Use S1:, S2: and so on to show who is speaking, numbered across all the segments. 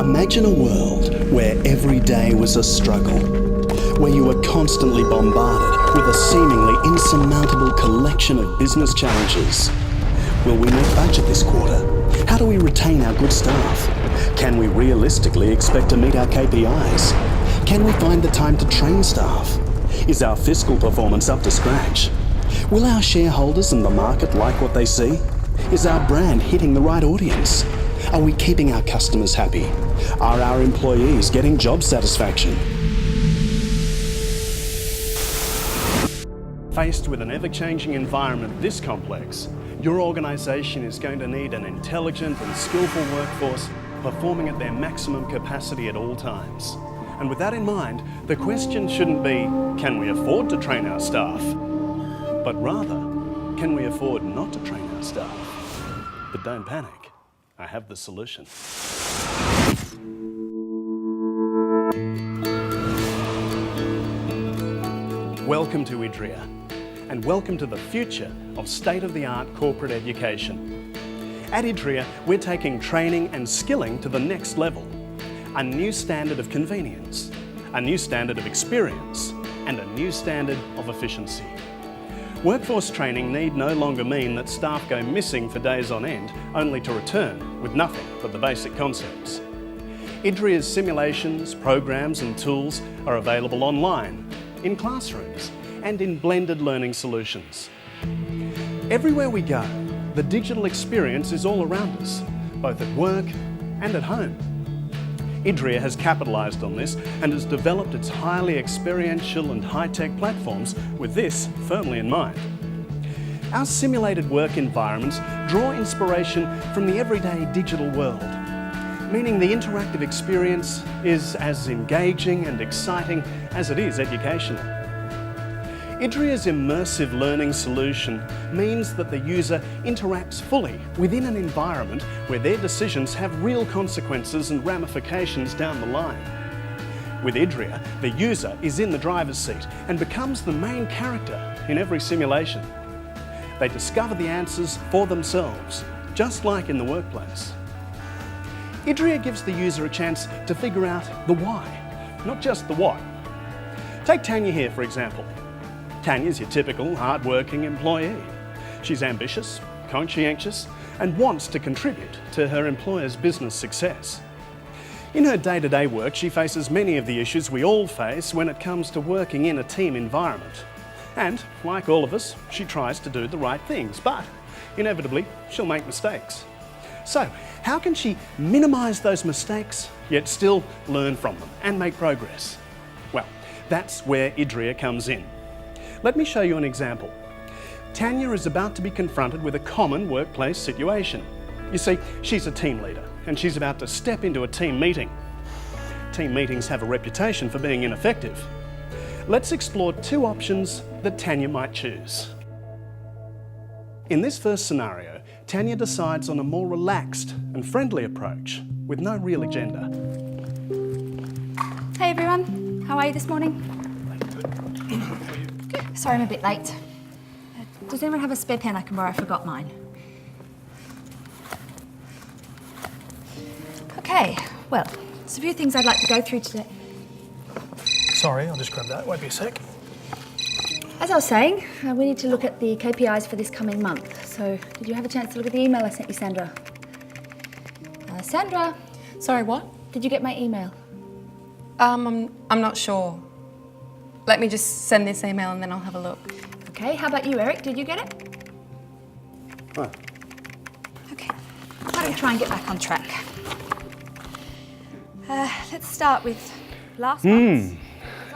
S1: Imagine a world where every day was a struggle, where you were constantly bombarded with a seemingly insurmountable collection of business challenges. Will we meet budget this quarter? How do we retain our good staff? Can we realistically expect to meet our KPIs? Can we find the time to train staff? Is our fiscal performance up to scratch? Will our shareholders and the market like what they see? Is our brand hitting the right audience? Are we keeping our customers happy? Are our employees getting job satisfaction? Faced with an ever-changing environment this complex, your organisation is going to need an intelligent and skillful workforce performing at their maximum capacity at all times. And with that in mind, the question shouldn't be, can we afford to train our staff? But rather, can we afford not to train our staff? But don't panic, I have the solution. Welcome to Idria, and welcome to the future of state-of-the-art corporate education. At Idria, we're taking training and skilling to the next level. A new standard of convenience, a new standard of experience, and a new standard of efficiency. Workforce training need no longer mean that staff go missing for days on end, only to return with nothing but the basic concepts. Idria's simulations, programs and tools are available online, in classrooms, and in blended learning solutions. Everywhere we go, the digital experience is all around us, both at work and at home. Idria has capitalised on this and has developed its highly experiential and high-tech platforms with this firmly in mind. Our simulated work environments draw inspiration from the everyday digital world, meaning the interactive experience is as engaging and exciting as it is educational. Idria's immersive learning solution means that the user interacts fully within an environment where their decisions have real consequences and ramifications down the line. With Idria, the user is in the driver's seat and becomes the main character in every simulation. They discover the answers for themselves, just like in the workplace. Idria gives the user a chance to figure out the why, not just the what. Take Tanya here, for example. Tanya's your typical hard-working employee. She's ambitious, conscientious, and wants to contribute to her employer's business success. In her day-to-day work, she faces many of the issues we all face when it comes to working in a team environment. And, like all of us, she tries to do the right things, but inevitably, she'll make mistakes. So, how can she minimise those mistakes, yet still learn from them and make progress? Well, that's where Idria comes in. Let me show you an example. Tanya is about to be confronted with a common workplace situation. You see, she's a team leader and she's about to step into a team meeting. Team meetings have a reputation for being ineffective. Let's explore two options that Tanya might choose. In this first scenario, Tanya decides on a more relaxed and friendly approach with no real agenda.
S2: Hey everyone, how are you this morning? Sorry I'm a bit late. Does anyone have a spare pen I can borrow? I forgot mine. Okay, well, there's a few things I'd like to go through today.
S3: Sorry, I'll just grab that. Won't be a sec.
S2: As I was saying, we need to look at the KPIs for this coming month. So, did you have a chance to look at the email I sent you, Sandra? Sandra?
S4: Sorry, what?
S2: Did you get my email?
S4: I'm not sure. Let me just send this email and then I'll have a look.
S2: Okay, how about you, Eric? Did you get it?
S1: Oh.
S2: Okay, why don't we try and get back on track? Let's start with last month's.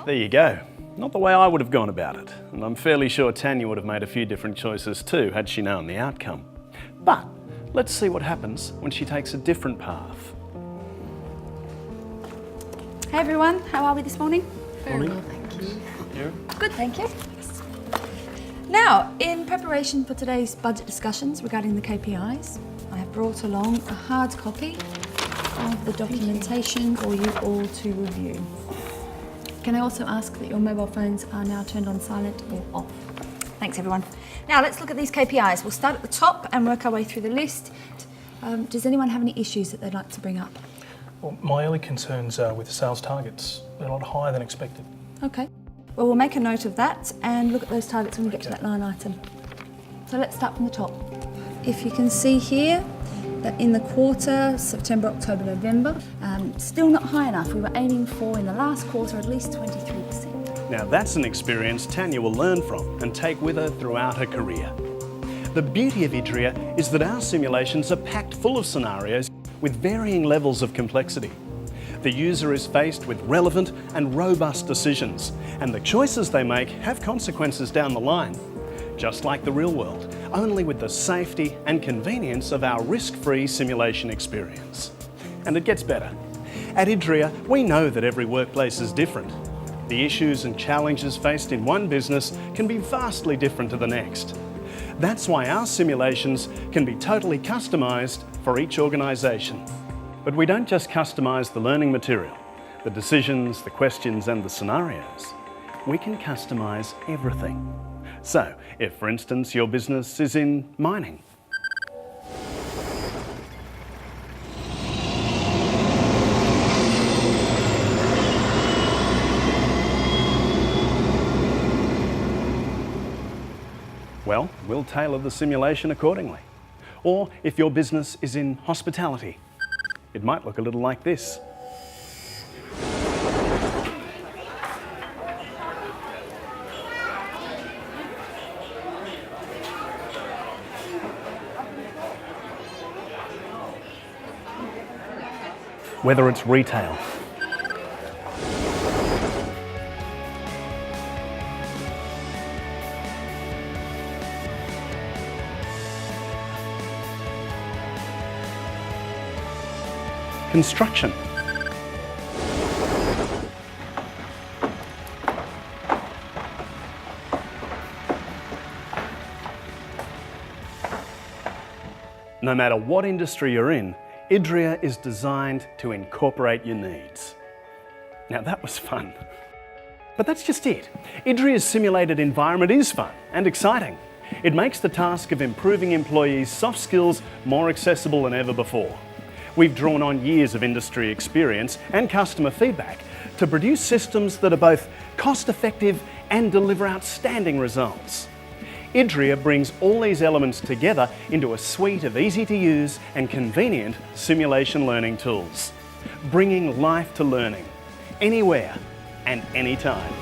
S1: There you go. Not the way I would have gone about it, and I'm fairly sure Tanya would have made a few different choices too, had she known the outcome. But let's see what happens when she takes a different path.
S2: Hey everyone, how are we this morning?
S4: Very well, thank you.
S1: You?
S2: Good, thank you. Now, in preparation for today's budget discussions regarding the KPIs, I have brought along a hard copy of the documentation for you all to review. Can I also ask that your mobile phones are now turned on silent or off? Thanks everyone. Now let's look at these KPIs. We'll start at the top and work our way through the list. Does anyone have any issues that they'd like to bring up?
S3: Well, my early concerns are with sales targets. They're a lot higher than expected.
S2: Okay. Well, we'll make a note of that and look at those targets when we get to that line item. So let's start from the top. If you can see here that in the quarter, September, October, November, still not high enough. We were aiming for, in the last quarter, at least 23%.
S1: Now that's an experience Tanya will learn from and take with her throughout her career. The beauty of Idria is that our simulations are packed full of scenarios with varying levels of complexity. The user is faced with relevant and robust decisions, and the choices they make have consequences down the line. Just like the real world, only with the safety and convenience of our risk-free simulation experience. And it gets better. At Idria, we know that every workplace is different. The issues and challenges faced in one business can be vastly different to the next. That's why our simulations can be totally customised for each organisation. But we don't just customise the learning material, the decisions, the questions and the scenarios. We can customise everything. So, if for instance your business is in mining, well, we'll tailor the simulation accordingly. Or if your business is in hospitality, it might look a little like this. Whether it's retail, construction, no matter what industry you're in, Idria is designed to incorporate your needs. Now that was fun. But that's just it. Idria's simulated environment is fun and exciting. It makes the task of improving employees' soft skills more accessible than ever before. We've drawn on years of industry experience and customer feedback to produce systems that are both cost-effective and deliver outstanding results. Idria brings all these elements together into a suite of easy-to-use and convenient simulation learning tools, bringing life to learning, anywhere and anytime.